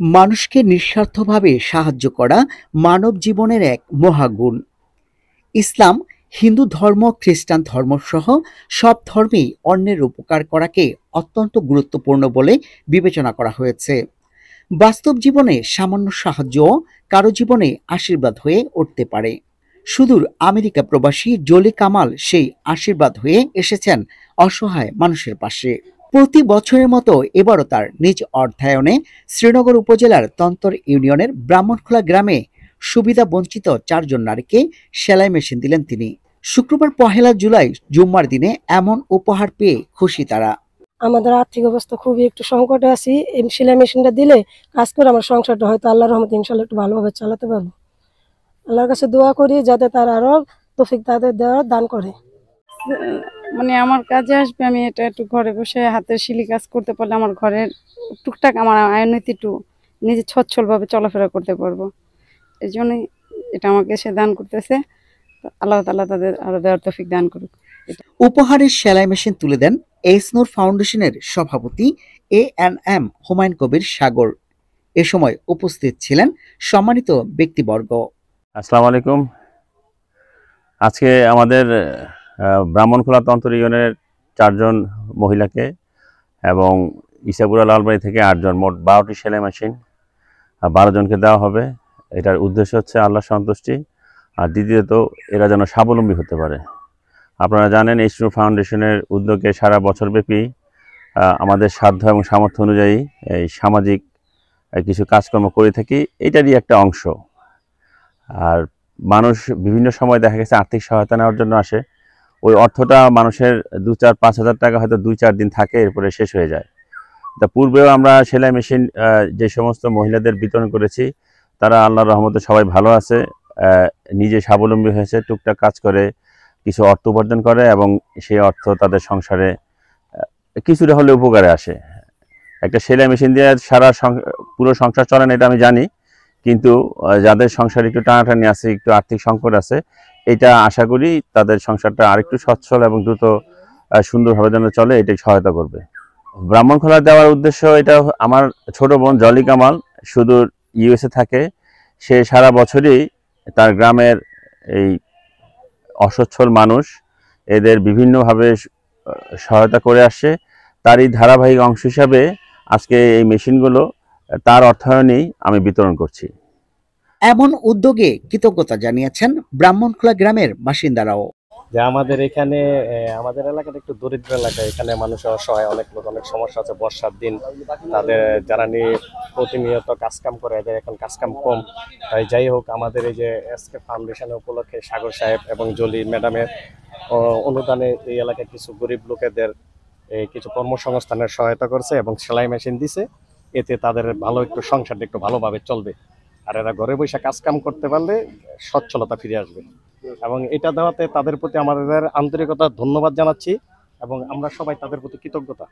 মানুষকে নিঃস্বার্থভাবে সাহায্য করা মানব জীবনের এক মহাগুণ। ইসলাম, হিন্দু ধর্ম, খ্রিস্টান ধর্ম সহ সব ধর্মেই অন্যের উপকার করাকে অত্যন্ত গুরুত্বপূর্ণ বলে বিবেচনা করা হয়েছে। বাস্তব জীবনে সামান্য সাহায্যও কারো জীবনে আশীর্বাদ হয়ে উঠতে পারে। সুদূর আমেরিকা প্রবাসী জলি কামাল সেই আশীর্বাদ হয়ে এসেছেন অসহায় মানুষের পাশে। প্রতি বছরের মতো এবারও তার নিজ অর্থায়নে শ্রীনগর উপজেলার তন্তর ইউনিয়নের ব্রাহ্মণখোলা গ্রামে সুবিধা বঞ্চিত 4 জন নারীকে সেলাই মেশিন দিলেন তিনি। শুক্রবার 1 জুলাই জুম্মার দিনে এমন উপহার পেয়ে খুশি তারা। আমাদের আর্থিক অবস্থা খুবই একটু সংকটে আছি। এই সেলাই মেশিনটা দিলে কাজ করে আমার সংসারটা হয়তো আল্লাহর রহমতে ইনশাআল্লাহ একটু ভালোভাবে চালাতে পারবো। আল্লাহর কাছে দোয়া করি যাতে তার আরো তৌফিক তাদের দেওয়ার দান করে। মানে আমার কাজে আসবে, আমি এটা একটু ঘরে বসে হাতের সিলি কাজ করতে পারলে আমার ঘরের টুকটাক আমার আয়নীতি একটু নিজে সচ্ছলভাবে চলাফেরা করতে পারবো। এই জন্যই এটা আমাকে সে দান করতেছে। আল্লাহ তাআলা তাদের আরো দেওয়ার তৌফিক দান করুক। উপহারের সেলাই মেশিন তুলে দেন এইসনুর ফাউন্ডেশনের সভাপতি এএনএম হুমায়ুন কবির সাগর। এ সময় উপস্থিত ছিলেন সম্মানিত ব্যক্তিবর্গ। আসসালামু আলাইকুম। আজকে আমাদের ব্রাহ্মণখোলা তন্তর ইউনিয়নের 4 জন মহিলাকে এবং ইসাপুরা লালবাড়ি থেকে 8 জন, মোট 12টি সেলাই মেশিন 12 জনকে দেওয়া হবে। এটার উদ্দেশ্য হচ্ছে আল্লাহ সন্তুষ্টি, আর দ্বিতীয়ত এরা যেন স্বাবলম্বী হতে পারে। আপনারা জানেন এইচনু ফাউন্ডেশনের উদ্যোগে সারা বছরব্যাপী আমাদের সাধ্য এবং সামর্থ্য অনুযায়ী এই সামাজিক কিছু কাজকর্ম করে থাকি, এটারই একটা অংশ। আর মানুষ বিভিন্ন সময় দেখা গেছে আর্থিক সহায়তা নেওয়ার জন্য আসে, ওই অর্থটা মানুষের 2-4-5 হাজার টাকা হয়তো 2-4 দিন থাকে, এরপরে শেষ হয়ে যায়। তা পূর্বেও আমরা সেলাই মেশিন যে সমস্ত মহিলাদের বিতরণ করেছি, তারা আল্লাহর রহমতে সবাই ভালো আছে, নিজে স্বাবলম্বী হয়েছে, টুকটাক কাজ করে কিছু অর্থ উপার্জন করে এবং সেই অর্থ তাদের সংসারে কিছুটা হলে উপকারে আসে। একটা সেলাই মেশিন দিয়ে সারা পুরো সংসার চলে না এটা আমি জানি, কিন্তু যাদের সংসার একটু টানাটানি আছে, একটু আর্থিক সংকট আছে, এটা আশা করি তাদের সংসারটা আরেকটু সচ্ছল এবং দ্রুত সুন্দরভাবে যেন চলে, এটাই সহায়তা করবে। ব্রাহ্মণখোলা দেওয়ার উদ্দেশ্য, এটা আমার ছোট বোন জলি কামাল সুদূর ইউএসএ থাকে। সে সারা বছরই তার গ্রামের এই অসচ্ছল মানুষ এদের বিভিন্নভাবে সহায়তা করে আসছে। তারই ধারাবাহিক অংশ হিসাবে আজকে এই মেশিনগুলো তার অর্থায়নেই আমি বিতরণ করছি। এমন উদ্যোগে কৃতজ্ঞতা জানিয়েছেন ব্রাহ্মণখোলা গ্রামের বাসিন্দারাও। যে আমাদের এখানে আমাদের এলাকাটা একটু দরিদ্র এলাকা, এখানে মানুষের অসহায়, অনেক লোক অনেক সমস্যা আছে। বর্ষার দিন তাদের যারা নিয়ে প্রতিনিয়ত কাজকাম করে, এদের এখন কাজকাম কম। তাই যাই হোক, আমাদের এই যে এসকে ফাউন্ডেশনের উপলক্ষে সাগর সাহেব এবং জলি ম্যাডামের অনুদানে এই এলাকায় কিছু গরিব লোকেদের কিছু কর্মসংস্থানের সহায়তা করছে এবং সেলাই মেশিন দিছে। এতে তাদের ভালো একটু সংসারটা একটু ভালোভাবে চলবে, আর এরা ঘরে বসে কাজকাম করতে পারলে সচ্ছলতা ফিরে আসবে। এবং এটা দেওয়াতে তাদের প্রতি আমাদের আন্তরিকতা ধন্যবাদ জানাচ্ছি এবং আমরা সবাই তাদের প্রতি কৃতজ্ঞতা।